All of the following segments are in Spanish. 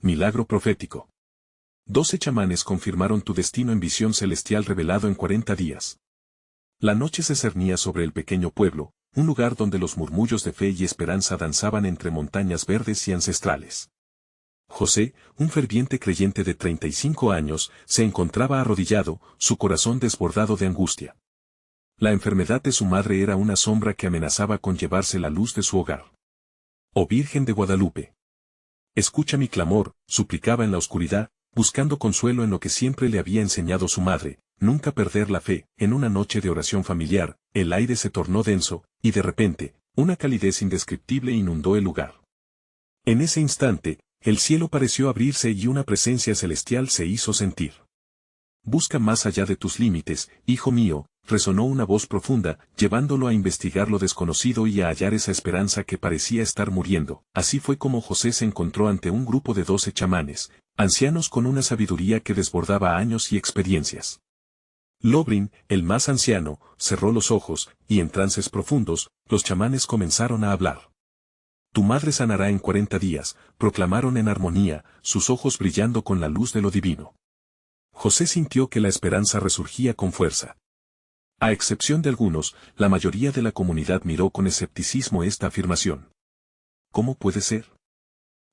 milagro profético. 12 chamanes confirmaron tu destino en visión celestial revelado en 40 días. La noche se cernía sobre el pequeño pueblo, un lugar donde los murmullos de fe y esperanza danzaban entre montañas verdes y ancestrales. José, un ferviente creyente de 35 años, se encontraba arrodillado, su corazón desbordado de angustia. La enfermedad de su madre era una sombra que amenazaba con llevarse la luz de su hogar. Oh Virgen de Guadalupe, escucha mi clamor, suplicaba en la oscuridad, buscando consuelo en lo que siempre le había enseñado su madre, nunca perder la fe. En una noche de oración familiar, el aire se tornó denso, y de repente, una calidez indescriptible inundó el lugar. En ese instante, el cielo pareció abrirse y una presencia celestial se hizo sentir. Busca más allá de tus límites, hijo mío, resonó una voz profunda, llevándolo a investigar lo desconocido y a hallar esa esperanza que parecía estar muriendo. Así fue como José se encontró ante un grupo de 12 chamanes, ancianos con una sabiduría que desbordaba años y experiencias. Lobrin, el más anciano, cerró los ojos, y en trances profundos, los chamanes comenzaron a hablar. Tu madre sanará en 40 días, proclamaron en armonía, sus ojos brillando con la luz de lo divino. José sintió que la esperanza resurgía con fuerza. A excepción de algunos, la mayoría de la comunidad miró con escepticismo esta afirmación. ¿Cómo puede ser?,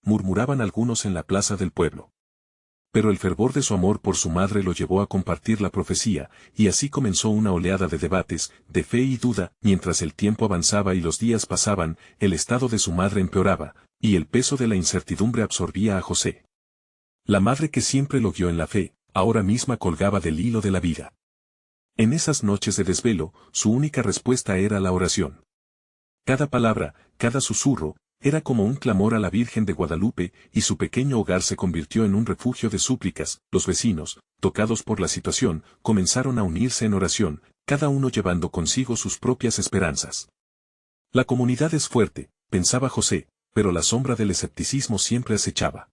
murmuraban algunos en la plaza del pueblo. Pero el fervor de su amor por su madre lo llevó a compartir la profecía, y así comenzó una oleada de debates, de fe y duda. Mientras el tiempo avanzaba y los días pasaban, el estado de su madre empeoraba, y el peso de la incertidumbre absorbía a José. La madre que siempre lo guió en la fe, ahora misma colgaba del hilo de la vida. En esas noches de desvelo, su única respuesta era la oración. Cada palabra, cada susurro, era como un clamor a la Virgen de Guadalupe, y su pequeño hogar se convirtió en un refugio de súplicas. Los vecinos, tocados por la situación, comenzaron a unirse en oración, cada uno llevando consigo sus propias esperanzas. La comunidad es fuerte, pensaba José, pero la sombra del escepticismo siempre acechaba.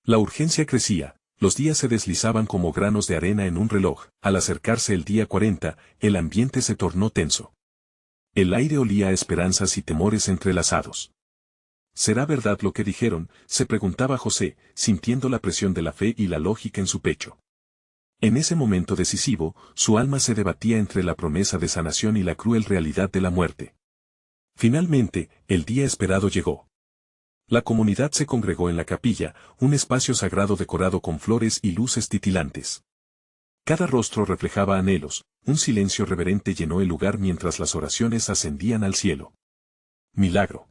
La urgencia crecía, los días se deslizaban como granos de arena en un reloj. Al acercarse el día 40, el ambiente se tornó tenso. El aire olía a esperanzas y temores entrelazados. ¿Será verdad lo que dijeron?, se preguntaba José, sintiendo la presión de la fe y la lógica en su pecho. En ese momento decisivo, su alma se debatía entre la promesa de sanación y la cruel realidad de la muerte. Finalmente, el día esperado llegó. La comunidad se congregó en la capilla, un espacio sagrado decorado con flores y luces titilantes. Cada rostro reflejaba anhelos, un silencio reverente llenó el lugar mientras las oraciones ascendían al cielo. Milagro.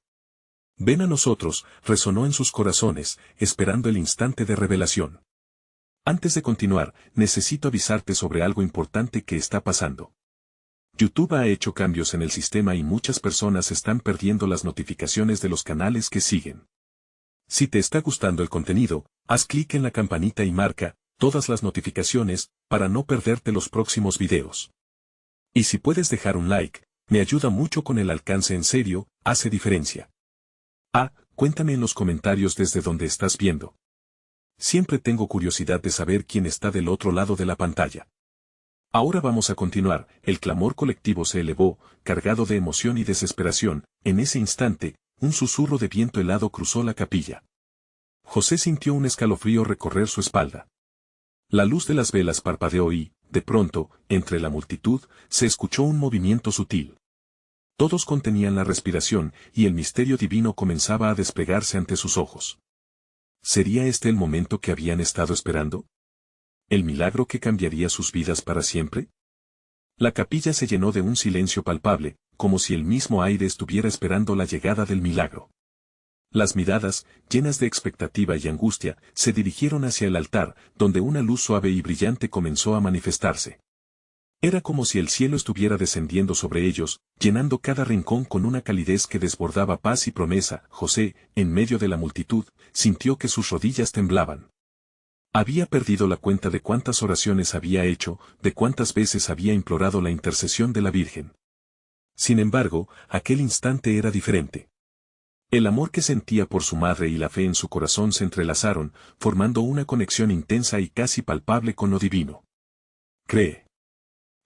Ven a nosotros, resonó en sus corazones, esperando el instante de revelación. Antes de continuar, necesito avisarte sobre algo importante que está pasando. YouTube ha hecho cambios en el sistema y muchas personas están perdiendo las notificaciones de los canales que siguen. Si te está gustando el contenido, haz clic en la campanita y marca todas las notificaciones para no perderte los próximos videos. Y si puedes dejar un like, me ayuda mucho con el alcance, en serio, hace diferencia. Cuéntame en los comentarios desde donde estás viendo. Siempre tengo curiosidad de saber quién está del otro lado de la pantalla. Ahora vamos a continuar. El clamor colectivo se elevó, cargado de emoción y desesperación. En ese instante, un susurro de viento helado cruzó la capilla. José sintió un escalofrío recorrer su espalda. La luz de las velas parpadeó y, de pronto, entre la multitud, se escuchó un movimiento sutil. Todos contenían la respiración, y el misterio divino comenzaba a desplegarse ante sus ojos. ¿Sería este el momento que habían estado esperando? ¿El milagro que cambiaría sus vidas para siempre? La capilla se llenó de un silencio palpable, como si el mismo aire estuviera esperando la llegada del milagro. Las miradas, llenas de expectativa y angustia, se dirigieron hacia el altar, donde una luz suave y brillante comenzó a manifestarse. Era como si el cielo estuviera descendiendo sobre ellos, llenando cada rincón con una calidez que desbordaba paz y promesa. José, en medio de la multitud, sintió que sus rodillas temblaban. Había perdido la cuenta de cuántas oraciones había hecho, de cuántas veces había implorado la intercesión de la Virgen. Sin embargo, aquel instante era diferente. El amor que sentía por su madre y la fe en su corazón se entrelazaron, formando una conexión intensa y casi palpable con lo divino. Cree.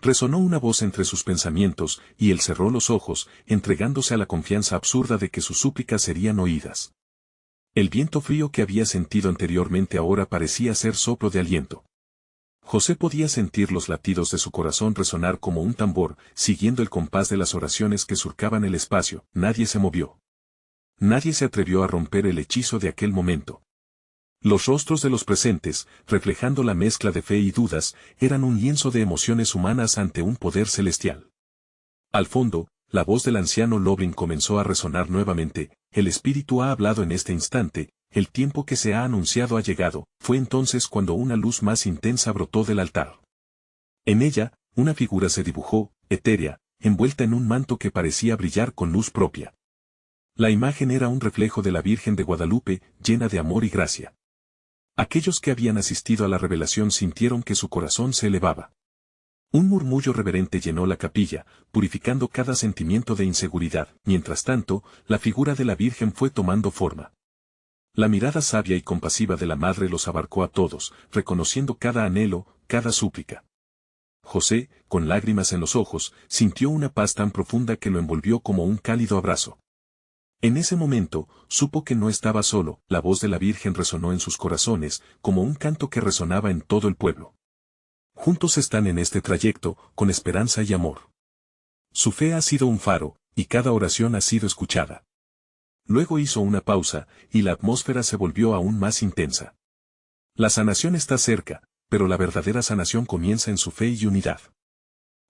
Resonó una voz entre sus pensamientos, y él cerró los ojos, entregándose a la confianza absurda de que sus súplicas serían oídas. El viento frío que había sentido anteriormente ahora parecía ser soplo de aliento. José podía sentir los latidos de su corazón resonar como un tambor, siguiendo el compás de las oraciones que surcaban el espacio. Nadie se movió. Nadie se atrevió a romper el hechizo de aquel momento. Los rostros de los presentes, reflejando la mezcla de fe y dudas, eran un lienzo de emociones humanas ante un poder celestial. Al fondo, la voz del anciano Lobrin comenzó a resonar nuevamente. El Espíritu ha hablado en este instante, el tiempo que se ha anunciado ha llegado. Fue entonces cuando una luz más intensa brotó del altar. En ella, una figura se dibujó, etérea, envuelta en un manto que parecía brillar con luz propia. La imagen era un reflejo de la Virgen de Guadalupe, llena de amor y gracia. Aquellos que habían asistido a la revelación sintieron que su corazón se elevaba. Un murmullo reverente llenó la capilla, purificando cada sentimiento de inseguridad. Mientras tanto, la figura de la Virgen fue tomando forma. La mirada sabia y compasiva de la Madre los abarcó a todos, reconociendo cada anhelo, cada súplica. José, con lágrimas en los ojos, sintió una paz tan profunda que lo envolvió como un cálido abrazo. En ese momento, supo que no estaba solo. La voz de la Virgen resonó en sus corazones, como un canto que resonaba en todo el pueblo. Juntos están en este trayecto, con esperanza y amor. Su fe ha sido un faro, y cada oración ha sido escuchada. Luego hizo una pausa, y la atmósfera se volvió aún más intensa. La sanación está cerca, pero la verdadera sanación comienza en su fe y unidad.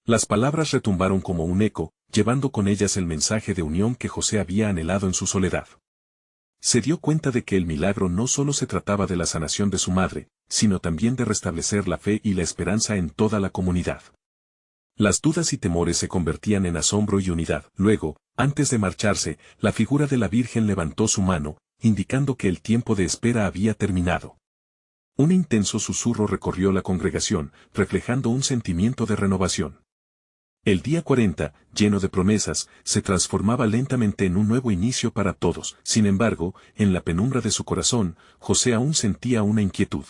Las palabras retumbaron como un eco, llevando con ellas el mensaje de unión que José había anhelado en su soledad. Se dio cuenta de que el milagro no solo se trataba de la sanación de su madre, sino también de restablecer la fe y la esperanza en toda la comunidad. Las dudas y temores se convertían en asombro y unidad. Luego, antes de marcharse, la figura de la Virgen levantó su mano, indicando que el tiempo de espera había terminado. Un intenso susurro recorrió la congregación, reflejando un sentimiento de renovación. El día 40, lleno de promesas, se transformaba lentamente en un nuevo inicio para todos. Sin embargo, en la penumbra de su corazón, José aún sentía una inquietud.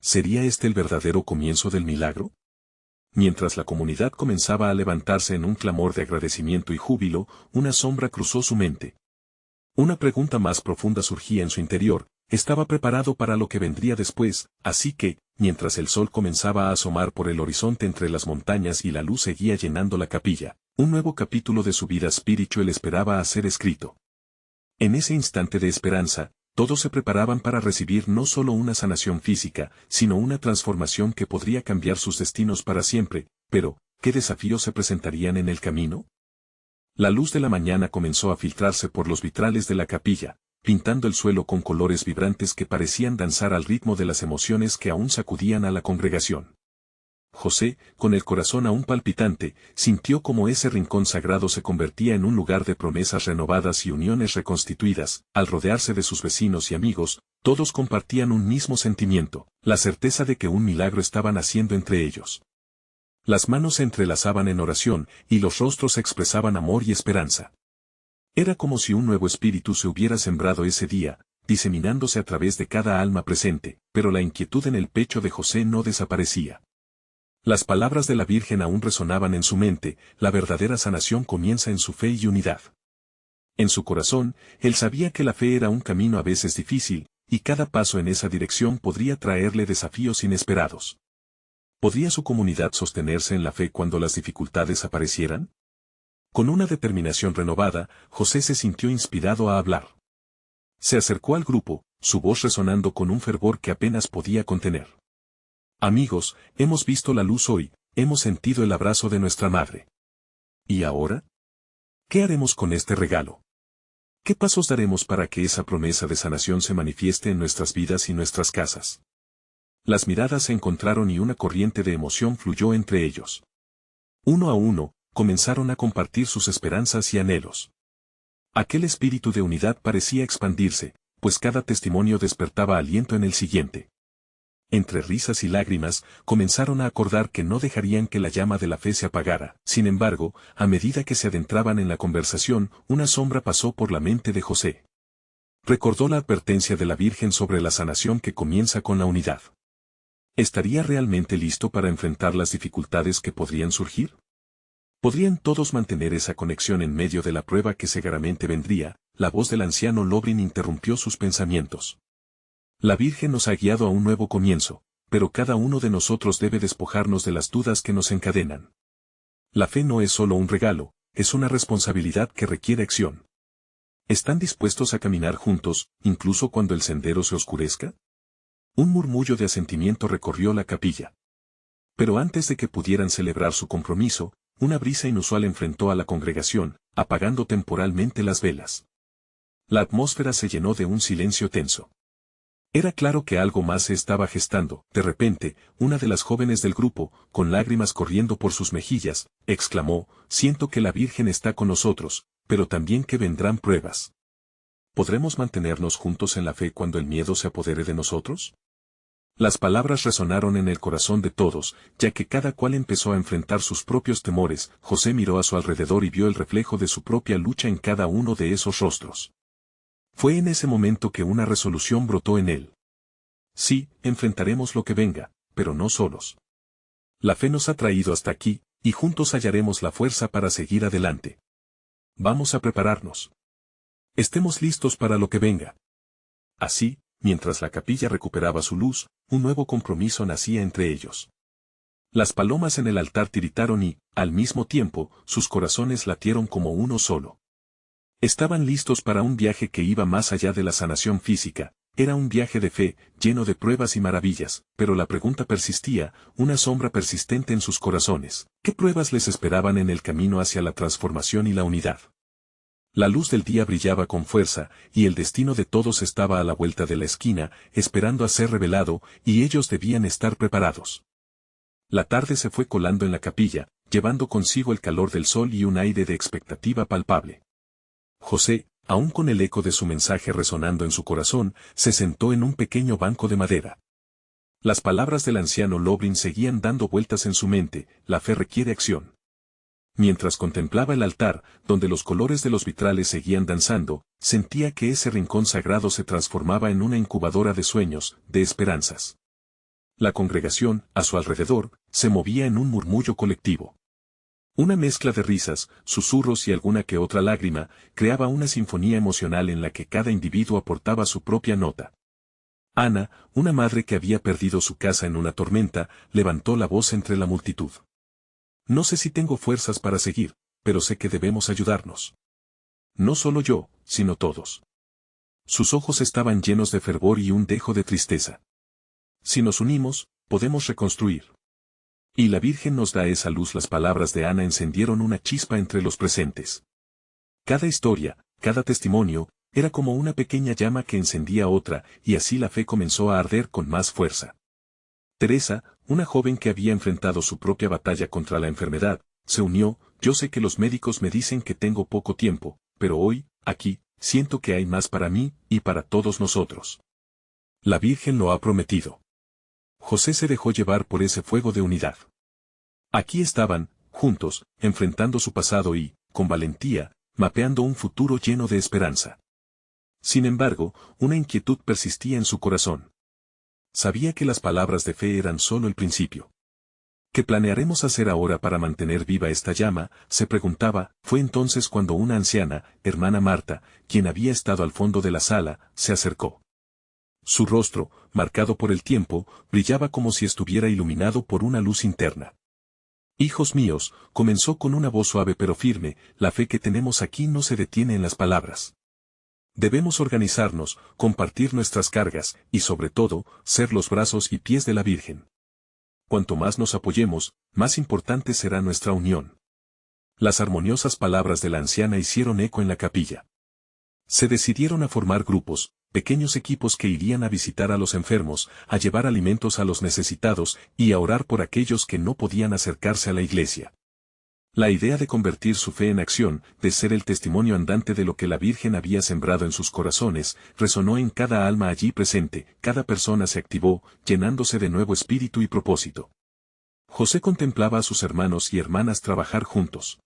¿Sería este el verdadero comienzo del milagro? Mientras la comunidad comenzaba a levantarse en un clamor de agradecimiento y júbilo, una sombra cruzó su mente. Una pregunta más profunda surgía en su interior. Estaba preparado para lo que vendría después, así que, mientras el sol comenzaba a asomar por el horizonte entre las montañas y la luz seguía llenando la capilla, un nuevo capítulo de su vida espiritual esperaba a ser escrito. En ese instante de esperanza, todos se preparaban para recibir no solo una sanación física, sino una transformación que podría cambiar sus destinos para siempre. Pero, ¿qué desafíos se presentarían en el camino? La luz de la mañana comenzó a filtrarse por los vitrales de la capilla, pintando el suelo con colores vibrantes que parecían danzar al ritmo de las emociones que aún sacudían a la congregación. José, con el corazón aún palpitante, sintió como ese rincón sagrado se convertía en un lugar de promesas renovadas y uniones reconstituidas. Al rodearse de sus vecinos y amigos, todos compartían un mismo sentimiento, la certeza de que un milagro estaba naciendo entre ellos. Las manos se entrelazaban en oración, y los rostros expresaban amor y esperanza. Era como si un nuevo espíritu se hubiera sembrado ese día, diseminándose a través de cada alma presente, pero la inquietud en el pecho de José no desaparecía. Las palabras de la Virgen aún resonaban en su mente. La verdadera sanación comienza en su fe y unidad. En su corazón, él sabía que la fe era un camino a veces difícil, y cada paso en esa dirección podría traerle desafíos inesperados. ¿Podría su comunidad sostenerse en la fe cuando las dificultades aparecieran? Con una determinación renovada, José se sintió inspirado a hablar. Se acercó al grupo, su voz resonando con un fervor que apenas podía contener. Amigos, hemos visto la luz hoy, hemos sentido el abrazo de nuestra madre. ¿Y ahora? ¿Qué haremos con este regalo? ¿Qué pasos daremos para que esa promesa de sanación se manifieste en nuestras vidas y nuestras casas? Las miradas se encontraron y una corriente de emoción fluyó entre ellos. Uno a uno, comenzaron a compartir sus esperanzas y anhelos. Aquel espíritu de unidad parecía expandirse, pues cada testimonio despertaba aliento en el siguiente. Entre risas y lágrimas, comenzaron a acordar que no dejarían que la llama de la fe se apagara. Sin embargo, a medida que se adentraban en la conversación, una sombra pasó por la mente de José. Recordó la advertencia de la Virgen sobre la sanación que comienza con la unidad. ¿Estaría realmente listo para enfrentar las dificultades que podrían surgir? ¿Podrían todos mantener esa conexión en medio de la prueba que seguramente vendría? la voz del anciano Lobrin interrumpió sus pensamientos. La Virgen nos ha guiado a un nuevo comienzo, pero cada uno de nosotros debe despojarnos de las dudas que nos encadenan. La fe no es solo un regalo, es una responsabilidad que requiere acción. ¿Están dispuestos a caminar juntos, incluso cuando el sendero se oscurezca? Un murmullo de asentimiento recorrió la capilla. Pero antes de que pudieran celebrar su compromiso, una brisa inusual enfrentó a la congregación, apagando temporalmente las velas. La atmósfera se llenó de un silencio tenso. Era claro que algo más se estaba gestando. De repente, una de las jóvenes del grupo, con lágrimas corriendo por sus mejillas, exclamó: «Siento que la Virgen está con nosotros, pero también que vendrán pruebas. ¿Podremos mantenernos juntos en la fe cuando el miedo se apodere de nosotros?». Las palabras resonaron en el corazón de todos, ya que cada cual empezó a enfrentar sus propios temores. José miró a su alrededor y vio el reflejo de su propia lucha en cada uno de esos rostros. Fue en ese momento que una resolución brotó en él. Sí, enfrentaremos lo que venga, pero no solos. La fe nos ha traído hasta aquí, y juntos hallaremos la fuerza para seguir adelante. Vamos a prepararnos. Estemos listos para lo que venga. Así, mientras la capilla recuperaba su luz, un nuevo compromiso nacía entre ellos. Las palomas en el altar tiritaron y, al mismo tiempo, sus corazones latieron como uno solo. Estaban listos para un viaje que iba más allá de la sanación física. Era un viaje de fe, lleno de pruebas y maravillas, pero la pregunta persistía, una sombra persistente en sus corazones. ¿Qué pruebas les esperaban en el camino hacia la transformación y la unidad? La luz del día brillaba con fuerza, y el destino de todos estaba a la vuelta de la esquina, esperando a ser revelado, y ellos debían estar preparados. La tarde se fue colando en la capilla, llevando consigo el calor del sol y un aire de expectativa palpable. José, aún con el eco de su mensaje resonando en su corazón, se sentó en un pequeño banco de madera. Las palabras del anciano Lobrin seguían dando vueltas en su mente: la fe requiere acción. Mientras contemplaba el altar, donde los colores de los vitrales seguían danzando, sentía que ese rincón sagrado se transformaba en una incubadora de sueños, de esperanzas. La congregación, a su alrededor, se movía en un murmullo colectivo. Una mezcla de risas, susurros y alguna que otra lágrima, creaba una sinfonía emocional en la que cada individuo aportaba su propia nota. Ana, una madre que había perdido su casa en una tormenta, levantó la voz entre la multitud. «No sé si tengo fuerzas para seguir, pero sé que debemos ayudarnos. No solo yo, sino todos». Sus ojos estaban llenos de fervor y un dejo de tristeza. «Si nos unimos, podemos reconstruir. Y la Virgen nos da esa luz». Las palabras de Ana encendieron una chispa entre los presentes. Cada historia, cada testimonio, era como una pequeña llama que encendía otra, y así la fe comenzó a arder con más fuerza. Teresa, una joven que había enfrentado su propia batalla contra la enfermedad, se unió: «Yo sé que los médicos me dicen que tengo poco tiempo, pero hoy, aquí, siento que hay más para mí, y para todos nosotros. La Virgen lo ha prometido». José se dejó llevar por ese fuego de unidad. Aquí estaban, juntos, enfrentando su pasado y, con valentía, mapeando un futuro lleno de esperanza. Sin embargo, una inquietud persistía en su corazón. Sabía que las palabras de fe eran solo el principio. ¿Qué planearemos hacer ahora para mantener viva esta llama?, se preguntaba. Fue entonces cuando una anciana, hermana Marta, quien había estado al fondo de la sala, se acercó. Su rostro, marcado por el tiempo, brillaba como si estuviera iluminado por una luz interna. «Hijos míos», comenzó con una voz suave pero firme, «la fe que tenemos aquí no se detiene en las palabras. Debemos organizarnos, compartir nuestras cargas, y sobre todo, ser los brazos y pies de la Virgen. Cuanto más nos apoyemos, más importante será nuestra unión». Las armoniosas palabras de la anciana hicieron eco en la capilla. Se decidieron a formar grupos, pequeños equipos que irían a visitar a los enfermos, a llevar alimentos a los necesitados, y a orar por aquellos que no podían acercarse a la iglesia. La idea de convertir su fe en acción, de ser el testimonio andante de lo que la Virgen había sembrado en sus corazones, resonó en cada alma allí presente. Cada persona se activó, llenándose de nuevo espíritu y propósito. José contemplaba a sus hermanos y hermanas trabajar juntos.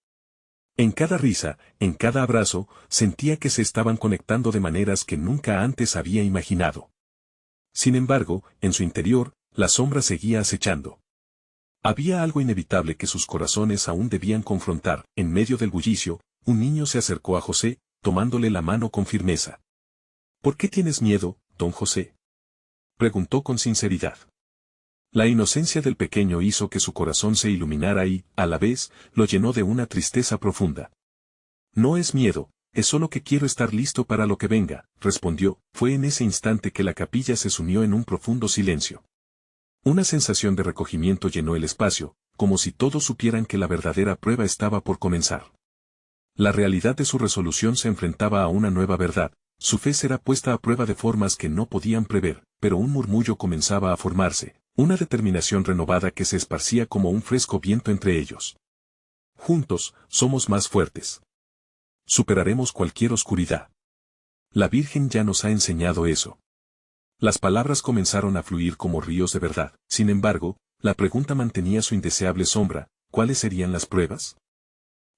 En cada risa, en cada abrazo, sentía que se estaban conectando de maneras que nunca antes había imaginado. Sin embargo, en su interior, la sombra seguía acechando. Había algo inevitable que sus corazones aún debían confrontar. En medio del bullicio, un niño se acercó a José, tomándole la mano con firmeza. ¿Por qué tienes miedo, don José? Preguntó con sinceridad. La inocencia del pequeño hizo que su corazón se iluminara y, a la vez, lo llenó de una tristeza profunda. No es miedo, es solo que quiero estar listo para lo que venga, respondió. Fue en ese instante que la capilla se sumió en un profundo silencio. Una sensación de recogimiento llenó el espacio, como si todos supieran que la verdadera prueba estaba por comenzar. La realidad de su resolución se enfrentaba a una nueva verdad. Su fe será puesta a prueba de formas que no podían prever, pero un murmullo comenzaba a formarse, una determinación renovada que se esparcía como un fresco viento entre ellos. Juntos, somos más fuertes. Superaremos cualquier oscuridad. La Virgen ya nos ha enseñado eso. Las palabras comenzaron a fluir como ríos de verdad. Sin embargo, la pregunta mantenía su indeseable sombra: ¿cuáles serían las pruebas?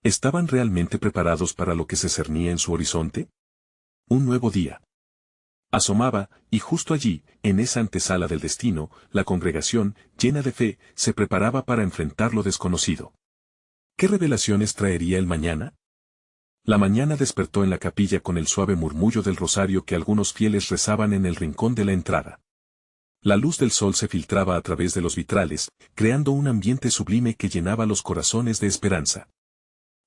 ¿Estaban realmente preparados para lo que se cernía en su horizonte? Un nuevo día asomaba, y justo allí, en esa antesala del destino, la congregación, llena de fe, se preparaba para enfrentar lo desconocido. ¿Qué revelaciones traería el mañana? La mañana despertó en la capilla con el suave murmullo del rosario que algunos fieles rezaban en el rincón de la entrada. La luz del sol se filtraba a través de los vitrales, creando un ambiente sublime que llenaba los corazones de esperanza.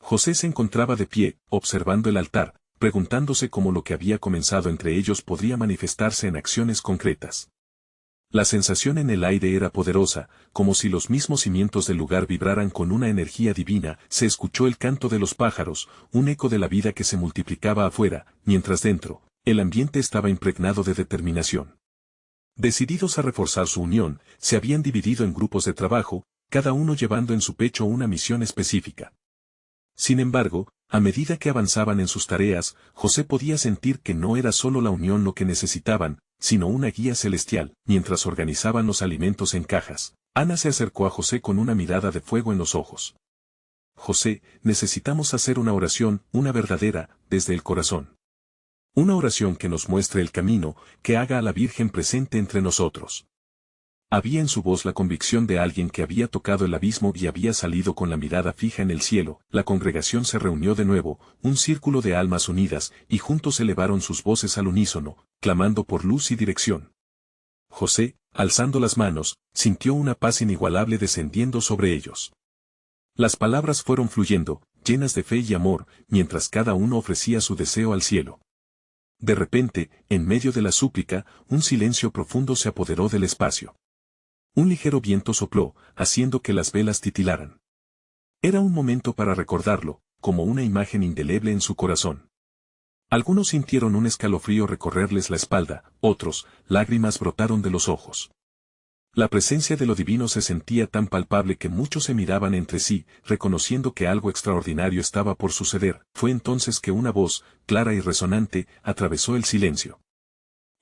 José se encontraba de pie, observando el altar, preguntándose cómo lo que había comenzado entre ellos podría manifestarse en acciones concretas. La sensación en el aire era poderosa, como si los mismos cimientos del lugar vibraran con una energía divina. Se escuchó el canto de los pájaros, un eco de la vida que se multiplicaba afuera, mientras dentro, el ambiente estaba impregnado de determinación. Decididos a reforzar su unión, se habían dividido en grupos de trabajo, cada uno llevando en su pecho una misión específica. Sin embargo, a medida que avanzaban en sus tareas, José podía sentir que no era solo la unión lo que necesitaban, sino una guía celestial. Mientras organizaban los alimentos en cajas, Ana se acercó a José con una mirada de fuego en los ojos. José, necesitamos hacer una oración, una verdadera, desde el corazón. Una oración que nos muestre el camino, que haga a la Virgen presente entre nosotros. Había en su voz la convicción de alguien que había tocado el abismo y había salido con la mirada fija en el cielo. La congregación se reunió de nuevo, un círculo de almas unidas, y juntos elevaron sus voces al unísono, clamando por luz y dirección. José, alzando las manos, sintió una paz inigualable descendiendo sobre ellos. Las palabras fueron fluyendo, llenas de fe y amor, mientras cada uno ofrecía su deseo al cielo. De repente, en medio de la súplica, un silencio profundo se apoderó del espacio. Un ligero viento sopló, haciendo que las velas titilaran. Era un momento para recordarlo, como una imagen indeleble en su corazón. Algunos sintieron un escalofrío recorrerles la espalda, otros, lágrimas brotaron de los ojos. La presencia de lo divino se sentía tan palpable que muchos se miraban entre sí, reconociendo que algo extraordinario estaba por suceder. Fue entonces que una voz, clara y resonante, atravesó el silencio.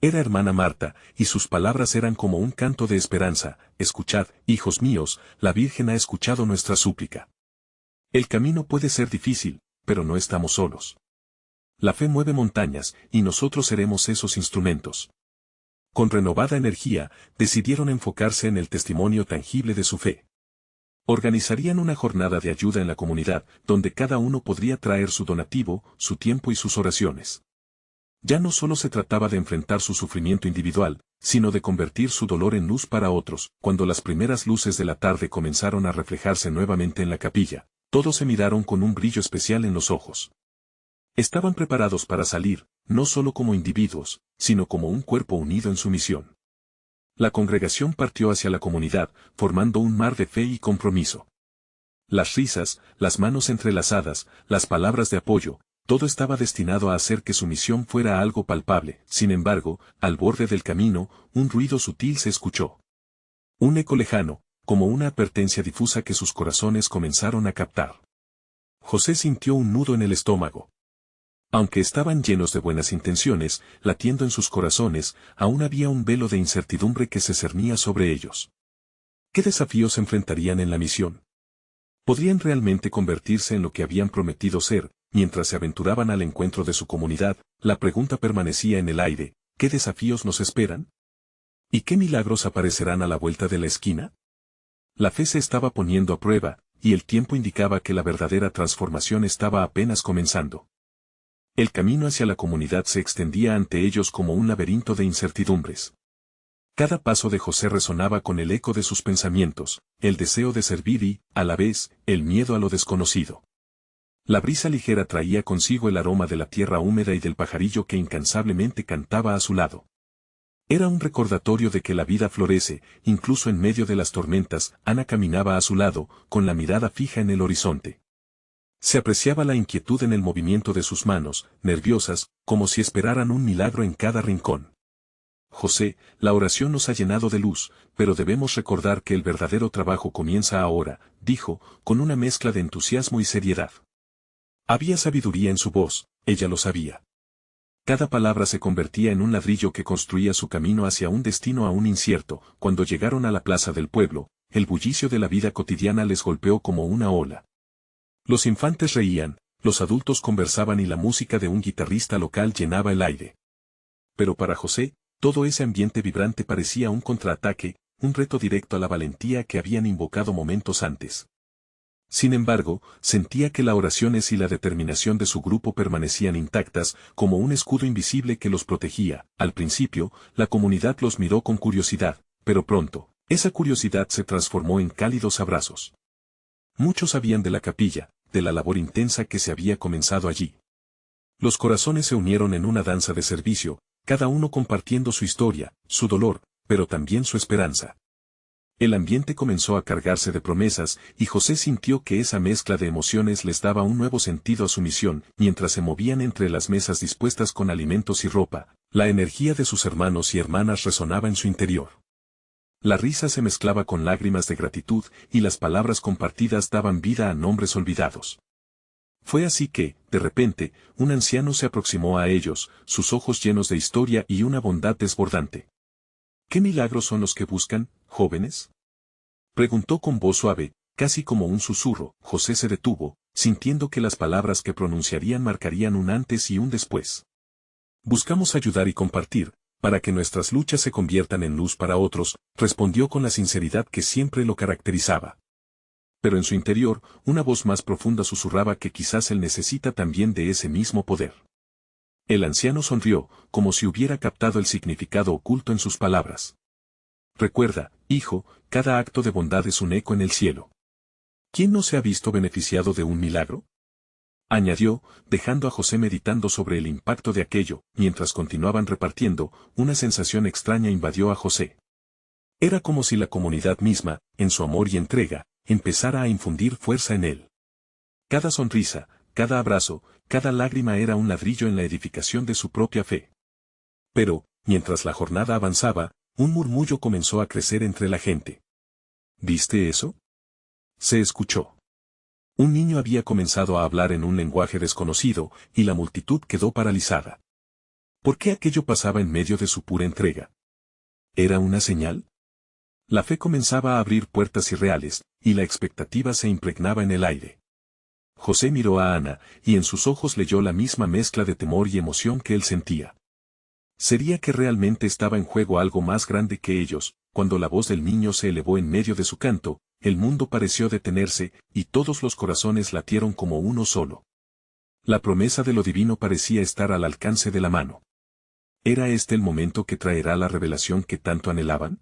Era hermana Marta, y sus palabras eran como un canto de esperanza: escuchad, hijos míos, la Virgen ha escuchado nuestra súplica. El camino puede ser difícil, pero no estamos solos. La fe mueve montañas, y nosotros seremos esos instrumentos. Con renovada energía, decidieron enfocarse en el testimonio tangible de su fe. Organizarían una jornada de ayuda en la comunidad, donde cada uno podría traer su donativo, su tiempo y sus oraciones. Ya no solo se trataba de enfrentar su sufrimiento individual, sino de convertir su dolor en luz para otros. Cuando las primeras luces de la tarde comenzaron a reflejarse nuevamente en la capilla, todos se miraron con un brillo especial en los ojos. Estaban preparados para salir, no solo como individuos, sino como un cuerpo unido en su misión. La congregación partió hacia la comunidad, formando un mar de fe y compromiso. Las risas, las manos entrelazadas, las palabras de apoyo, todo estaba destinado a hacer que su misión fuera algo palpable. Sin embargo, al borde del camino, un ruido sutil se escuchó. Un eco lejano, como una advertencia difusa que sus corazones comenzaron a captar. José sintió un nudo en el estómago. Aunque estaban llenos de buenas intenciones, latiendo en sus corazones, aún había un velo de incertidumbre que se cernía sobre ellos. ¿Qué desafíos enfrentarían en la misión? ¿Podrían realmente convertirse en lo que habían prometido ser? Mientras se aventuraban al encuentro de su comunidad, la pregunta permanecía en el aire: ¿qué desafíos nos esperan? ¿Y qué milagros aparecerán a la vuelta de la esquina? La fe se estaba poniendo a prueba, y el tiempo indicaba que la verdadera transformación estaba apenas comenzando. El camino hacia la comunidad se extendía ante ellos como un laberinto de incertidumbres. Cada paso de José resonaba con el eco de sus pensamientos, el deseo de servir y, a la vez, el miedo a lo desconocido. La brisa ligera traía consigo el aroma de la tierra húmeda y del pajarillo que incansablemente cantaba a su lado. Era un recordatorio de que la vida florece, incluso en medio de las tormentas. Ana caminaba a su lado, con la mirada fija en el horizonte. Se apreciaba la inquietud en el movimiento de sus manos, nerviosas, como si esperaran un milagro en cada rincón. José, la oración nos ha llenado de luz, pero debemos recordar que el verdadero trabajo comienza ahora, dijo, con una mezcla de entusiasmo y seriedad. Había sabiduría en su voz, ella lo sabía. Cada palabra se convertía en un ladrillo que construía su camino hacia un destino aún incierto. Cuando llegaron a la plaza del pueblo, el bullicio de la vida cotidiana les golpeó como una ola. Los infantes reían, los adultos conversaban y la música de un guitarrista local llenaba el aire. Pero para José, todo ese ambiente vibrante parecía un contraataque, un reto directo a la valentía que habían invocado momentos antes. Sin embargo, sentía que las oraciones y la determinación de su grupo permanecían intactas, como un escudo invisible que los protegía. Al principio, la comunidad los miró con curiosidad, pero pronto, esa curiosidad se transformó en cálidos abrazos. Muchos sabían de la capilla, de la labor intensa que se había comenzado allí. Los corazones se unieron en una danza de servicio, cada uno compartiendo su historia, su dolor, pero también su esperanza. El ambiente comenzó a cargarse de promesas, y José sintió que esa mezcla de emociones les daba un nuevo sentido a su misión. Mientras se movían entre las mesas dispuestas con alimentos y ropa, la energía de sus hermanos y hermanas resonaba en su interior. La risa se mezclaba con lágrimas de gratitud, y las palabras compartidas daban vida a nombres olvidados. Fue así que, de repente, un anciano se aproximó a ellos, sus ojos llenos de historia y una bondad desbordante. ¿Qué milagros son los que buscan, jóvenes? Preguntó con voz suave, casi como un susurro. José se detuvo, sintiendo que las palabras que pronunciarían marcarían un antes y un después. Buscamos ayudar y compartir, para que nuestras luchas se conviertan en luz para otros, respondió con la sinceridad que siempre lo caracterizaba. Pero en su interior, una voz más profunda susurraba que quizás él necesita también de ese mismo poder. El anciano sonrió, como si hubiera captado el significado oculto en sus palabras. Recuerda, hijo, cada acto de bondad es un eco en el cielo. ¿Quién no se ha visto beneficiado de un milagro? Añadió, dejando a José meditando sobre el impacto de aquello. Mientras continuaban repartiendo, una sensación extraña invadió a José. Era como si la comunidad misma, en su amor y entrega, empezara a infundir fuerza en él. Cada sonrisa, cada abrazo, cada lágrima era un ladrillo en la edificación de su propia fe. Pero, mientras la jornada avanzaba, un murmullo comenzó a crecer entre la gente. ¿Viste eso? Se escuchó. Un niño había comenzado a hablar en un lenguaje desconocido, y la multitud quedó paralizada. ¿Por qué aquello pasaba en medio de su pura entrega? ¿Era una señal? La fe comenzaba a abrir puertas irreales, y la expectativa se impregnaba en el aire. José miró a Ana, y en sus ojos leyó la misma mezcla de temor y emoción que él sentía. ¿Sería que realmente estaba en juego algo más grande que ellos? Cuando la voz del niño se elevó en medio de su canto, el mundo pareció detenerse, y todos los corazones latieron como uno solo. La promesa de lo divino parecía estar al alcance de la mano. ¿Era este el momento que traerá la revelación que tanto anhelaban?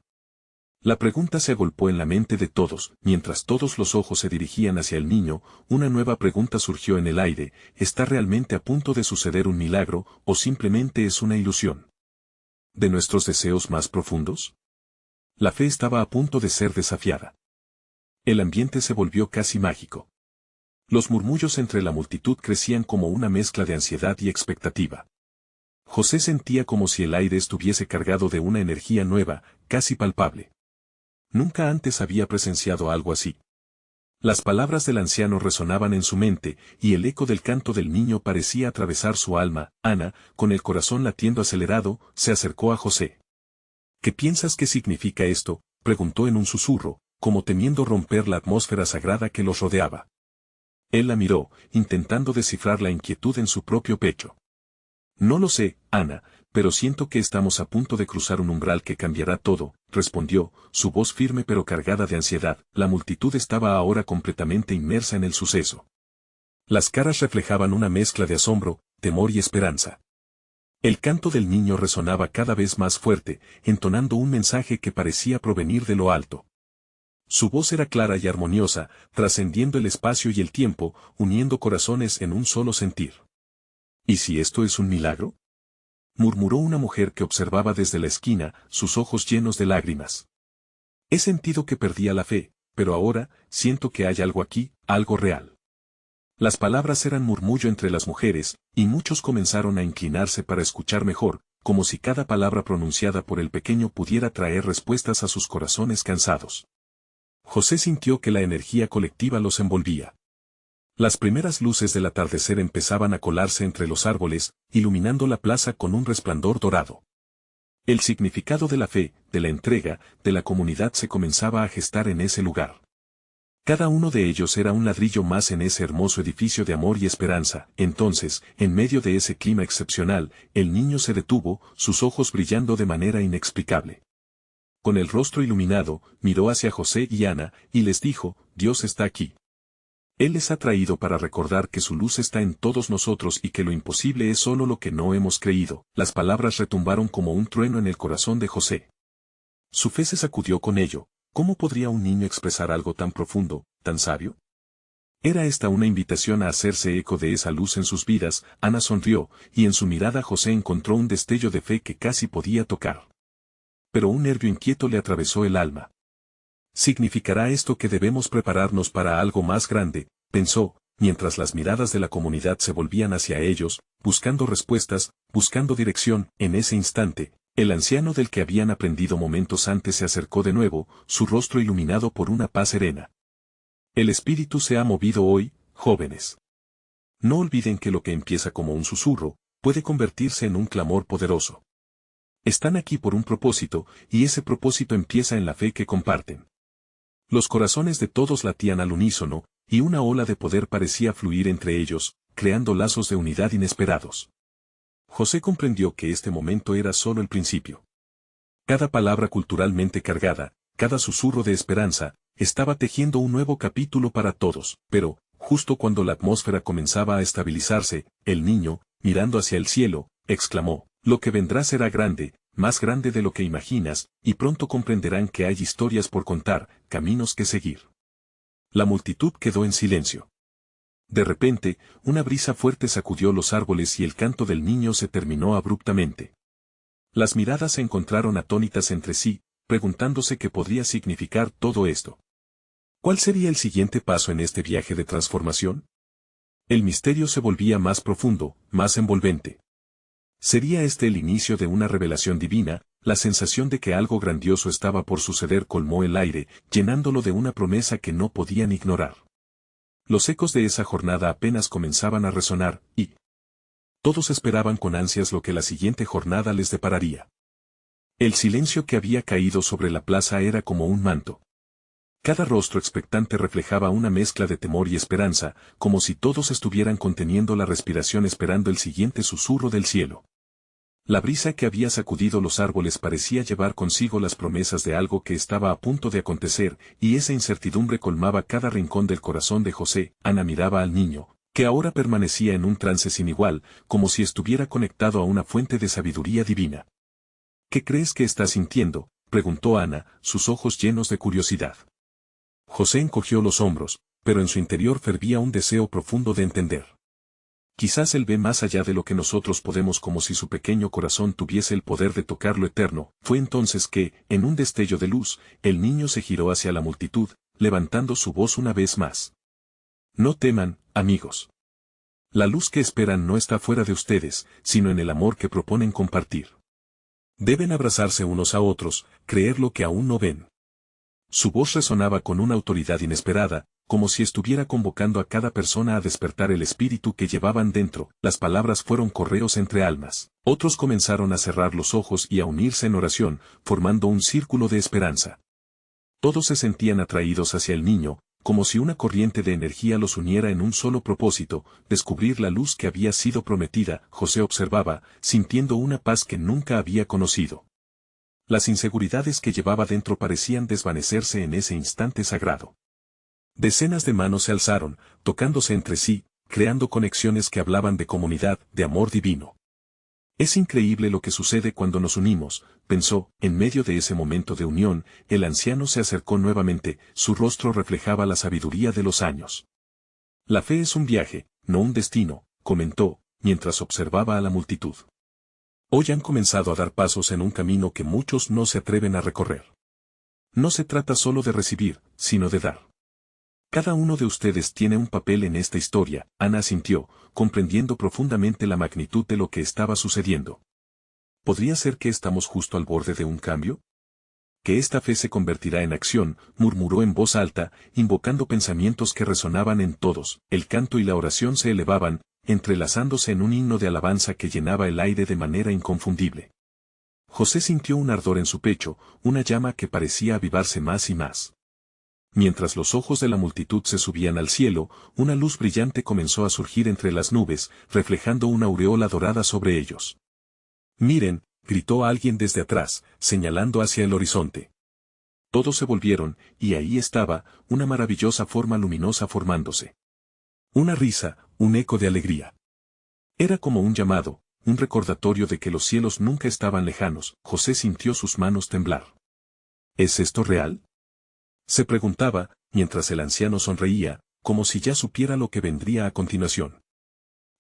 La pregunta se agolpó en la mente de todos. Mientras todos los ojos se dirigían hacia el niño, una nueva pregunta surgió en el aire: ¿está realmente a punto de suceder un milagro, o simplemente es una ilusión de nuestros deseos más profundos? La fe estaba a punto de ser desafiada. El ambiente se volvió casi mágico. Los murmullos entre la multitud crecían como una mezcla de ansiedad y expectativa. José sentía como si el aire estuviese cargado de una energía nueva, casi palpable. Nunca antes había presenciado algo así. Las palabras del anciano resonaban en su mente, y el eco del canto del niño parecía atravesar su alma. Ana, con el corazón latiendo acelerado, se acercó a José. ¿Qué piensas que significa esto?, preguntó en un susurro, como temiendo romper la atmósfera sagrada que los rodeaba. Él la miró, intentando descifrar la inquietud en su propio pecho. No lo sé, Ana, pero siento que estamos a punto de cruzar un umbral que cambiará todo, respondió, su voz firme pero cargada de ansiedad. La multitud estaba ahora completamente inmersa en el suceso. Las caras reflejaban una mezcla de asombro, temor y esperanza. El canto del niño resonaba cada vez más fuerte, entonando un mensaje que parecía provenir de lo alto. Su voz era clara y armoniosa, trascendiendo el espacio y el tiempo, uniendo corazones en un solo sentir. ¿Y si esto es un milagro?, murmuró una mujer que observaba desde la esquina, sus ojos llenos de lágrimas. He sentido que perdía la fe, pero ahora, siento que hay algo aquí, algo real. Las palabras eran murmullo entre las mujeres, y muchos comenzaron a inclinarse para escuchar mejor, como si cada palabra pronunciada por el pequeño pudiera traer respuestas a sus corazones cansados. José sintió que la energía colectiva los envolvía. Las primeras luces del atardecer empezaban a colarse entre los árboles, iluminando la plaza con un resplandor dorado. El significado de la fe, de la entrega, de la comunidad se comenzaba a gestar en ese lugar. Cada uno de ellos era un ladrillo más en ese hermoso edificio de amor y esperanza. Entonces, en medio de ese clima excepcional, el niño se detuvo, sus ojos brillando de manera inexplicable. Con el rostro iluminado, miró hacia José y Ana, y les dijo: Dios está aquí. Él les ha traído para recordar que su luz está en todos nosotros y que lo imposible es solo lo que no hemos creído. Las palabras retumbaron como un trueno en el corazón de José. Su fe se sacudió con ello. ¿Cómo podría un niño expresar algo tan profundo, tan sabio? ¿Era esta una invitación a hacerse eco de esa luz en sus vidas? Ana sonrió, y en su mirada José encontró un destello de fe que casi podía tocar. Pero un nervio inquieto le atravesó el alma. ¿Significará esto que debemos prepararnos para algo más grande?, pensó, mientras las miradas de la comunidad se volvían hacia ellos, buscando respuestas, buscando dirección. En ese instante, el anciano del que habían aprendido momentos antes se acercó de nuevo, su rostro iluminado por una paz serena. El espíritu se ha movido hoy, jóvenes. No olviden que lo que empieza como un susurro, puede convertirse en un clamor poderoso. Están aquí por un propósito, y ese propósito empieza en la fe que comparten. Los corazones de todos latían al unísono, y una ola de poder parecía fluir entre ellos, creando lazos de unidad inesperados. José comprendió que este momento era solo el principio. Cada palabra culturalmente cargada, cada susurro de esperanza, estaba tejiendo un nuevo capítulo para todos, pero, justo cuando la atmósfera comenzaba a estabilizarse, el niño, mirando hacia el cielo, exclamó: Lo que vendrá será grande, más grande de lo que imaginas, y pronto comprenderán que hay historias por contar, caminos que seguir. La multitud quedó en silencio. De repente, una brisa fuerte sacudió los árboles y el canto del niño se terminó abruptamente. Las miradas se encontraron atónitas entre sí, preguntándose qué podría significar todo esto. ¿Cuál sería el siguiente paso en este viaje de transformación? El misterio se volvía más profundo, más envolvente. ¿Sería este el inicio de una revelación divina? La sensación de que algo grandioso estaba por suceder colmó el aire, llenándolo de una promesa que no podían ignorar. Los ecos de esa jornada apenas comenzaban a resonar, y todos esperaban con ansias lo que la siguiente jornada les depararía. El silencio que había caído sobre la plaza era como un manto. Cada rostro expectante reflejaba una mezcla de temor y esperanza, como si todos estuvieran conteniendo la respiración esperando el siguiente susurro del cielo. La brisa que había sacudido los árboles parecía llevar consigo las promesas de algo que estaba a punto de acontecer, y esa incertidumbre colmaba cada rincón del corazón de José. Ana miraba al niño, que ahora permanecía en un trance sin igual, como si estuviera conectado a una fuente de sabiduría divina. ¿Qué crees que estás sintiendo?, preguntó Ana, sus ojos llenos de curiosidad. José encogió los hombros, pero en su interior fervía un deseo profundo de entender. Quizás él ve más allá de lo que nosotros podemos, como si su pequeño corazón tuviese el poder de tocar lo eterno. Fue entonces que, en un destello de luz, el niño se giró hacia la multitud, levantando su voz una vez más. No teman, amigos. La luz que esperan no está fuera de ustedes, sino en el amor que proponen compartir. Deben abrazarse unos a otros, creer lo que aún no ven. Su voz resonaba con una autoridad inesperada, como si estuviera convocando a cada persona a despertar el espíritu que llevaban dentro. Las palabras fueron correos entre almas. Otros comenzaron a cerrar los ojos y a unirse en oración, formando un círculo de esperanza. Todos se sentían atraídos hacia el niño, como si una corriente de energía los uniera en un solo propósito, descubrir la luz que había sido prometida. José observaba, sintiendo una paz que nunca había conocido. Las inseguridades que llevaba dentro parecían desvanecerse en ese instante sagrado. Decenas de manos se alzaron, tocándose entre sí, creando conexiones que hablaban de comunidad, de amor divino. Es increíble lo que sucede cuando nos unimos, pensó. En medio de ese momento de unión, el anciano se acercó nuevamente, su rostro reflejaba la sabiduría de los años. La fe es un viaje, no un destino, comentó, mientras observaba a la multitud. Hoy han comenzado a dar pasos en un camino que muchos no se atreven a recorrer. No se trata solo de recibir, sino de dar. Cada uno de ustedes tiene un papel en esta historia, Ana asintió, comprendiendo profundamente la magnitud de lo que estaba sucediendo. ¿Podría ser que estamos justo al borde de un cambio? Que esta fe se convertirá en acción, murmuró en voz alta, invocando pensamientos que resonaban en todos. El canto y la oración se elevaban, entrelazándose en un himno de alabanza que llenaba el aire de manera inconfundible. José sintió un ardor en su pecho, una llama que parecía avivarse más y más. Mientras los ojos de la multitud se subían al cielo, una luz brillante comenzó a surgir entre las nubes, reflejando una aureola dorada sobre ellos. «Miren», gritó alguien desde atrás, señalando hacia el horizonte. Todos se volvieron, y ahí estaba, una maravillosa forma luminosa formándose. Una risa, un eco de alegría. Era como un llamado, un recordatorio de que los cielos nunca estaban lejanos. José sintió sus manos temblar. ¿Es esto real?, se preguntaba, mientras el anciano sonreía, como si ya supiera lo que vendría a continuación.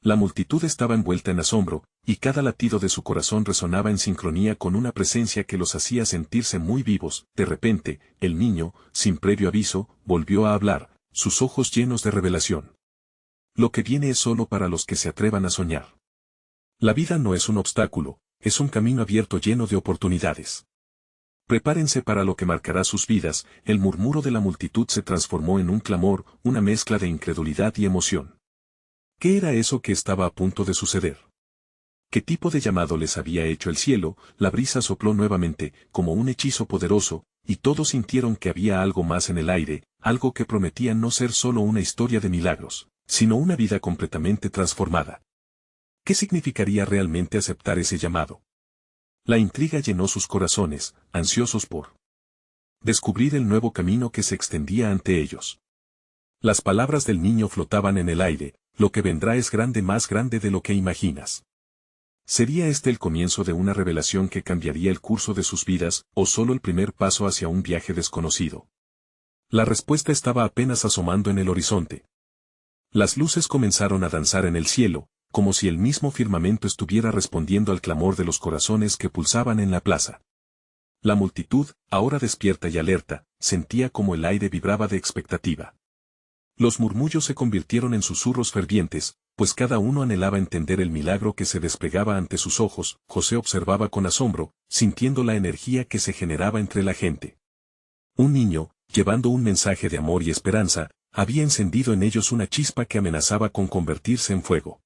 La multitud estaba envuelta en asombro, y cada latido de su corazón resonaba en sincronía con una presencia que los hacía sentirse muy vivos. De repente, el niño, sin previo aviso, volvió a hablar, sus ojos llenos de revelación. Lo que viene es solo para los que se atrevan a soñar. La vida no es un obstáculo, es un camino abierto lleno de oportunidades. Prepárense para lo que marcará sus vidas. El murmuro de la multitud se transformó en un clamor, una mezcla de incredulidad y emoción. ¿Qué era eso que estaba a punto de suceder? ¿Qué tipo de llamado les había hecho el cielo? La brisa sopló nuevamente, como un hechizo poderoso, y todos sintieron que había algo más en el aire, algo que prometía no ser solo una historia de milagros, sino una vida completamente transformada. ¿Qué significaría realmente aceptar ese llamado? La intriga llenó sus corazones, ansiosos por descubrir el nuevo camino que se extendía ante ellos. Las palabras del niño flotaban en el aire: lo que vendrá es grande, más grande de lo que imaginas. ¿Sería este el comienzo de una revelación que cambiaría el curso de sus vidas, o solo el primer paso hacia un viaje desconocido? La respuesta estaba apenas asomando en el horizonte. Las luces comenzaron a danzar en el cielo, como si el mismo firmamento estuviera respondiendo al clamor de los corazones que pulsaban en la plaza. La multitud, ahora despierta y alerta, sentía como el aire vibraba de expectativa. Los murmullos se convirtieron en susurros fervientes, pues cada uno anhelaba entender el milagro que se desplegaba ante sus ojos. José observaba con asombro, sintiendo la energía que se generaba entre la gente. Un niño, llevando un mensaje de amor y esperanza, había encendido en ellos una chispa que amenazaba con convertirse en fuego.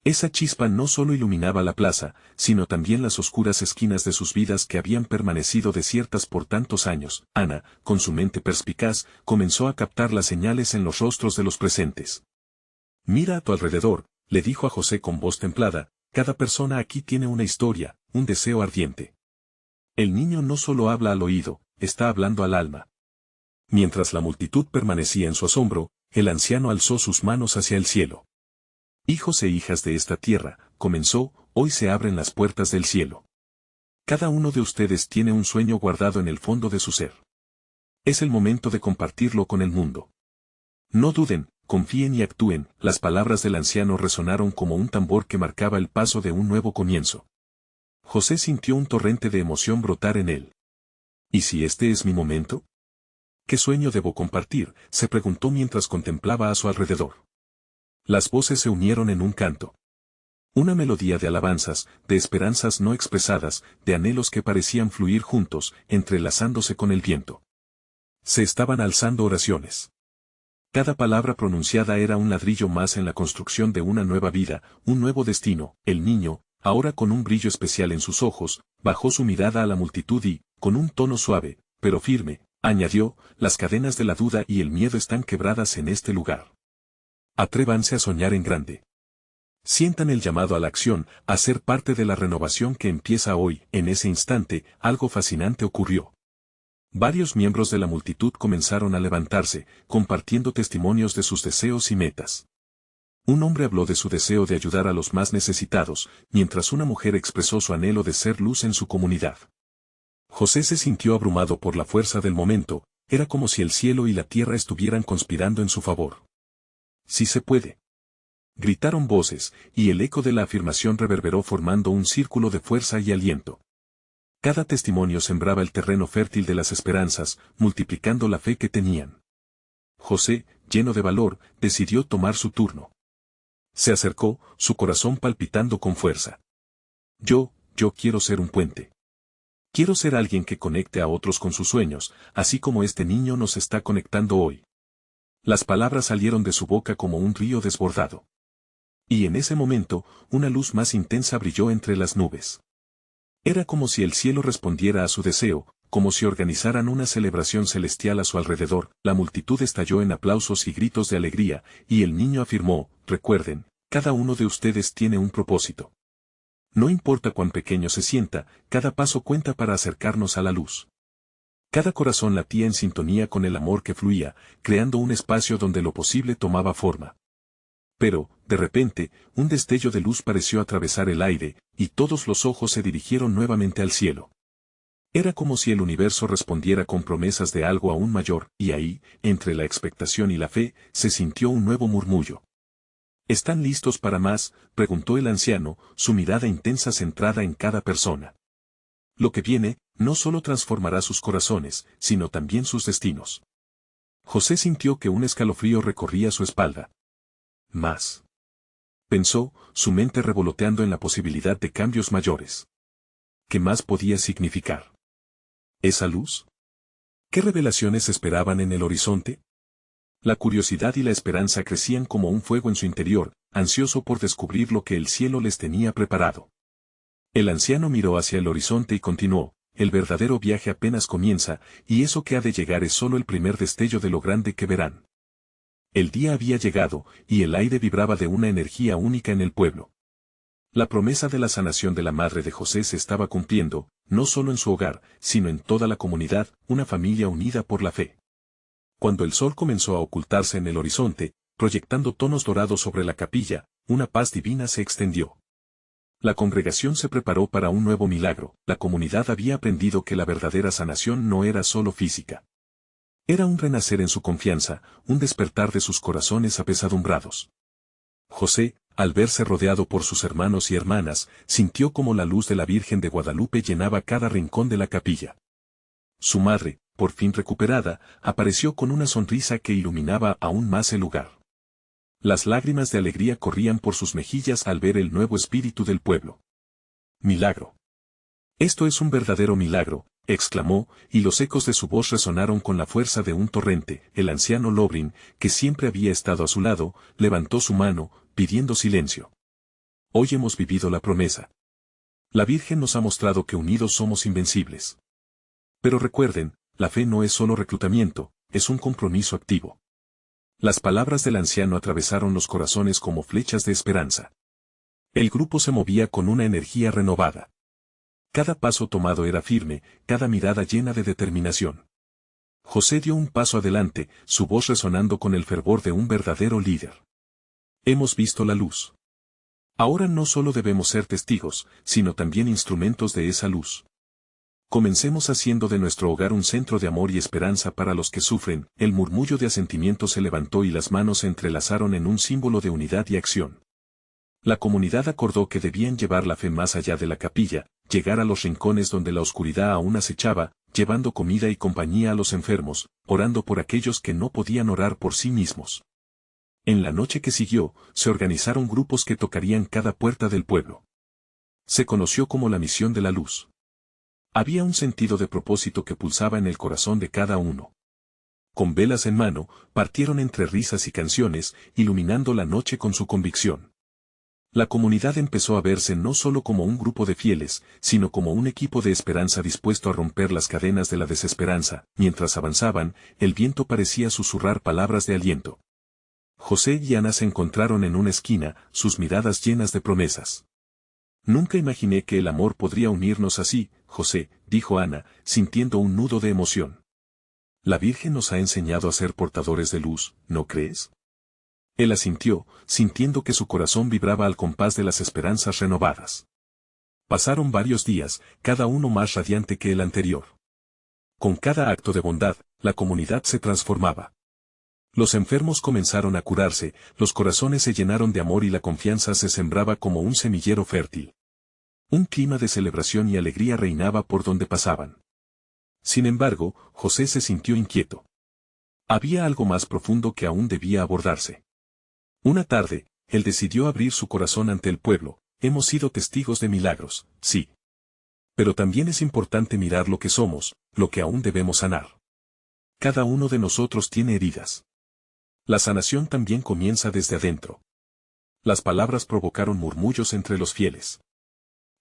Esa chispa no solo iluminaba la plaza, sino también las oscuras esquinas de sus vidas que habían permanecido desiertas por tantos años. Ana, con su mente perspicaz, comenzó a captar las señales en los rostros de los presentes. «Mira a tu alrededor», le dijo a José con voz templada, «cada persona aquí tiene una historia, un deseo ardiente. El niño no solo habla al oído, está hablando al alma». Mientras la multitud permanecía en su asombro, el anciano alzó sus manos hacia el cielo. «Hijos e hijas de esta tierra», comenzó, «hoy se abren las puertas del cielo. Cada uno de ustedes tiene un sueño guardado en el fondo de su ser. Es el momento de compartirlo con el mundo. No duden, confíen y actúen». Las palabras del anciano resonaron como un tambor que marcaba el paso de un nuevo comienzo. José sintió un torrente de emoción brotar en él. ¿Y si este es mi momento? ¿Qué sueño debo compartir?, se preguntó mientras contemplaba a su alrededor. Las voces se unieron en un canto. Una melodía de alabanzas, de esperanzas no expresadas, de anhelos que parecían fluir juntos, entrelazándose con el viento. Se estaban alzando oraciones. Cada palabra pronunciada era un ladrillo más en la construcción de una nueva vida, un nuevo destino. El niño, ahora con un brillo especial en sus ojos, bajó su mirada a la multitud y, con un tono suave, pero firme, añadió: «Las cadenas de la duda y el miedo están quebradas en este lugar. Atrévanse a soñar en grande. Sientan el llamado a la acción, a ser parte de la renovación que empieza hoy». En ese instante, algo fascinante ocurrió. Varios miembros de la multitud comenzaron a levantarse, compartiendo testimonios de sus deseos y metas. Un hombre habló de su deseo de ayudar a los más necesitados, mientras una mujer expresó su anhelo de ser luz en su comunidad. José se sintió abrumado por la fuerza del momento, era como si el cielo y la tierra estuvieran conspirando en su favor. Sí se puede. Gritaron voces, y el eco de la afirmación reverberó formando un círculo de fuerza y aliento. Cada testimonio sembraba el terreno fértil de las esperanzas, multiplicando la fe que tenían. José, lleno de valor, decidió tomar su turno. Se acercó, su corazón palpitando con fuerza. Yo quiero ser un puente. Quiero ser alguien que conecte a otros con sus sueños, así como este niño nos está conectando hoy. Las palabras salieron de su boca como un río desbordado. Y en ese momento, una luz más intensa brilló entre las nubes. Era como si el cielo respondiera a su deseo, como si organizaran una celebración celestial a su alrededor. La multitud estalló en aplausos y gritos de alegría, y el niño afirmó: recuerden, cada uno de ustedes tiene un propósito. No importa cuán pequeño se sienta, cada paso cuenta para acercarnos a la luz. Cada corazón latía en sintonía con el amor que fluía, creando un espacio donde lo posible tomaba forma. Pero, de repente, un destello de luz pareció atravesar el aire, y todos los ojos se dirigieron nuevamente al cielo. Era como si el universo respondiera con promesas de algo aún mayor, y ahí, entre la expectación y la fe, se sintió un nuevo murmullo. ¿Están listos para más?, preguntó el anciano, su mirada intensa centrada en cada persona. Lo que viene, no solo transformará sus corazones, sino también sus destinos. José sintió que un escalofrío recorría su espalda. Más. Pensó, su mente revoloteando en la posibilidad de cambios mayores. ¿Qué más podía significar? ¿Esa luz? ¿Qué revelaciones esperaban en el horizonte? La curiosidad y la esperanza crecían como un fuego en su interior, ansioso por descubrir lo que el cielo les tenía preparado. El anciano miró hacia el horizonte y continuó: el verdadero viaje apenas comienza, y eso que ha de llegar es solo el primer destello de lo grande que verán. El día había llegado, y el aire vibraba de una energía única en el pueblo. La promesa de la sanación de la madre de José se estaba cumpliendo, no solo en su hogar, sino en toda la comunidad, una familia unida por la fe. Cuando el sol comenzó a ocultarse en el horizonte, proyectando tonos dorados sobre la capilla, una paz divina se extendió. La congregación se preparó para un nuevo milagro. La comunidad había aprendido que la verdadera sanación no era solo física. Era un renacer en su confianza, un despertar de sus corazones apesadumbrados. José, al verse rodeado por sus hermanos y hermanas, sintió como la luz de la Virgen de Guadalupe llenaba cada rincón de la capilla. Su madre, por fin recuperada, apareció con una sonrisa que iluminaba aún más el lugar. Las lágrimas de alegría corrían por sus mejillas al ver el nuevo espíritu del pueblo. Milagro. Esto es un verdadero milagro, exclamó, y los ecos de su voz resonaron con la fuerza de un torrente. El anciano Lobrin, que siempre había estado a su lado, levantó su mano, pidiendo silencio. Hoy hemos vivido la promesa. La Virgen nos ha mostrado que unidos somos invencibles. Pero recuerden, la fe no es solo reclutamiento, es un compromiso activo. Las palabras del anciano atravesaron los corazones como flechas de esperanza. El grupo se movía con una energía renovada. Cada paso tomado era firme, cada mirada llena de determinación. José dio un paso adelante, su voz resonando con el fervor de un verdadero líder. Hemos visto la luz. Ahora no solo debemos ser testigos, sino también instrumentos de esa luz. Comencemos haciendo de nuestro hogar un centro de amor y esperanza para los que sufren. El murmullo de asentimiento se levantó y las manos se entrelazaron en un símbolo de unidad y acción. La comunidad acordó que debían llevar la fe más allá de la capilla, llegar a los rincones donde la oscuridad aún acechaba, llevando comida y compañía a los enfermos, orando por aquellos que no podían orar por sí mismos. En la noche que siguió, se organizaron grupos que tocarían cada puerta del pueblo. Se conoció como la misión de la luz. Había un sentido de propósito que pulsaba en el corazón de cada uno. Con velas en mano, partieron entre risas y canciones, iluminando la noche con su convicción. La comunidad empezó a verse no solo como un grupo de fieles, sino como un equipo de esperanza dispuesto a romper las cadenas de la desesperanza. Mientras avanzaban, el viento parecía susurrar palabras de aliento. José y Ana se encontraron en una esquina, sus miradas llenas de promesas. Nunca imaginé que el amor podría unirnos así, José, dijo Ana, sintiendo un nudo de emoción. La Virgen nos ha enseñado a ser portadores de luz, ¿no crees? Él asintió, sintiendo que su corazón vibraba al compás de las esperanzas renovadas. Pasaron varios días, cada uno más radiante que el anterior. Con cada acto de bondad, la comunidad se transformaba. Los enfermos comenzaron a curarse, los corazones se llenaron de amor y la confianza se sembraba como un semillero fértil. Un clima de celebración y alegría reinaba por donde pasaban. Sin embargo, José se sintió inquieto. Había algo más profundo que aún debía abordarse. Una tarde, él decidió abrir su corazón ante el pueblo. Hemos sido testigos de milagros, sí. Pero también es importante mirar lo que somos, lo que aún debemos sanar. Cada uno de nosotros tiene heridas. La sanación también comienza desde adentro. Las palabras provocaron murmullos entre los fieles.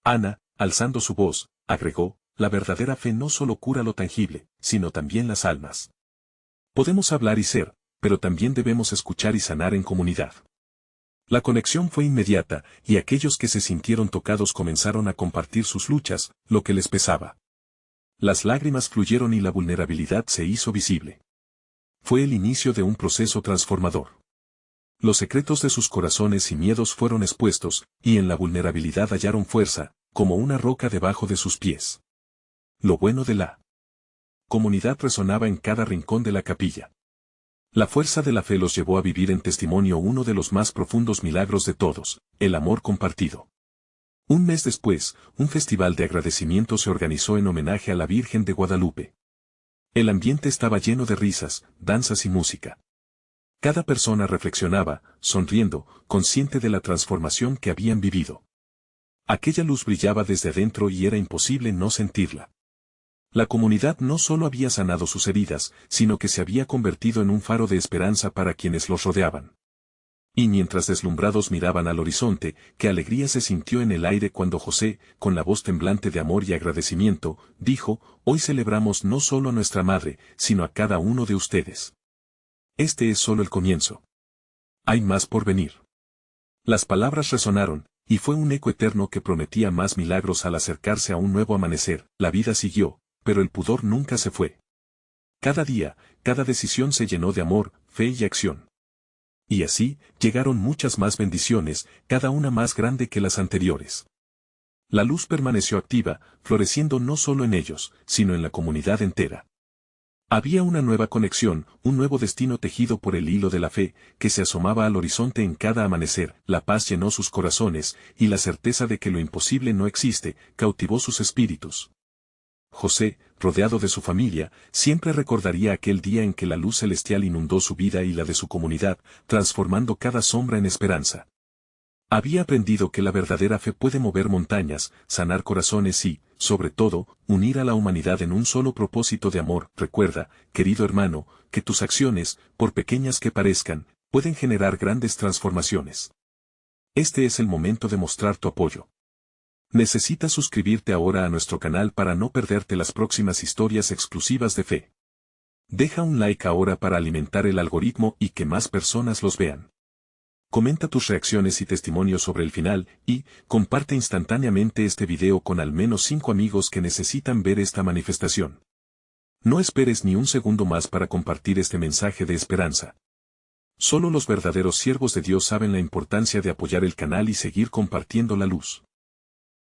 Ana, alzando su voz, agregó, la verdadera fe no solo cura lo tangible, sino también las almas. Podemos hablar y ser, pero también debemos escuchar y sanar en comunidad. La conexión fue inmediata, y aquellos que se sintieron tocados comenzaron a compartir sus luchas, lo que les pesaba. Las lágrimas fluyeron y la vulnerabilidad se hizo visible. Fue el inicio de un proceso transformador. Los secretos de sus corazones y miedos fueron expuestos, y en la vulnerabilidad hallaron fuerza, como una roca debajo de sus pies. Lo bueno de la comunidad resonaba en cada rincón de la capilla. La fuerza de la fe los llevó a vivir en testimonio uno de los más profundos milagros de todos, el amor compartido. Un mes después, un festival de agradecimiento se organizó en homenaje a la Virgen de Guadalupe. El ambiente estaba lleno de risas, danzas y música. Cada persona reflexionaba, sonriendo, consciente de la transformación que habían vivido. Aquella luz brillaba desde adentro y era imposible no sentirla. La comunidad no solo había sanado sus heridas, sino que se había convertido en un faro de esperanza para quienes los rodeaban. Y mientras deslumbrados miraban al horizonte, qué alegría se sintió en el aire cuando José, con la voz temblante de amor y agradecimiento, dijo, hoy celebramos no solo a nuestra madre, sino a cada uno de ustedes. Este es solo el comienzo. Hay más por venir. Las palabras resonaron, y fue un eco eterno que prometía más milagros al acercarse a un nuevo amanecer. La vida siguió, pero el pudor nunca se fue. Cada día, cada decisión se llenó de amor, fe y acción. Y así, llegaron muchas más bendiciones, cada una más grande que las anteriores. La luz permaneció activa, floreciendo no solo en ellos, sino en la comunidad entera. Había una nueva conexión, un nuevo destino tejido por el hilo de la fe, que se asomaba al horizonte en cada amanecer. La paz llenó sus corazones, y la certeza de que lo imposible no existe, cautivó sus espíritus. José, rodeado de su familia, siempre recordaría aquel día en que la luz celestial inundó su vida y la de su comunidad, transformando cada sombra en esperanza. Había aprendido que la verdadera fe puede mover montañas, sanar corazones y, sobre todo, unir a la humanidad en un solo propósito de amor. Recuerda, querido hermano, que tus acciones, por pequeñas que parezcan, pueden generar grandes transformaciones. Este es el momento de mostrar tu apoyo. Necesitas suscribirte ahora a nuestro canal para no perderte las próximas historias exclusivas de fe. Deja un like ahora para alimentar el algoritmo y que más personas los vean. Comenta tus reacciones y testimonios sobre el final, y comparte instantáneamente este video con al menos 5 amigos que necesitan ver esta manifestación. No esperes ni un segundo más para compartir este mensaje de esperanza. Solo los verdaderos siervos de Dios saben la importancia de apoyar el canal y seguir compartiendo la luz.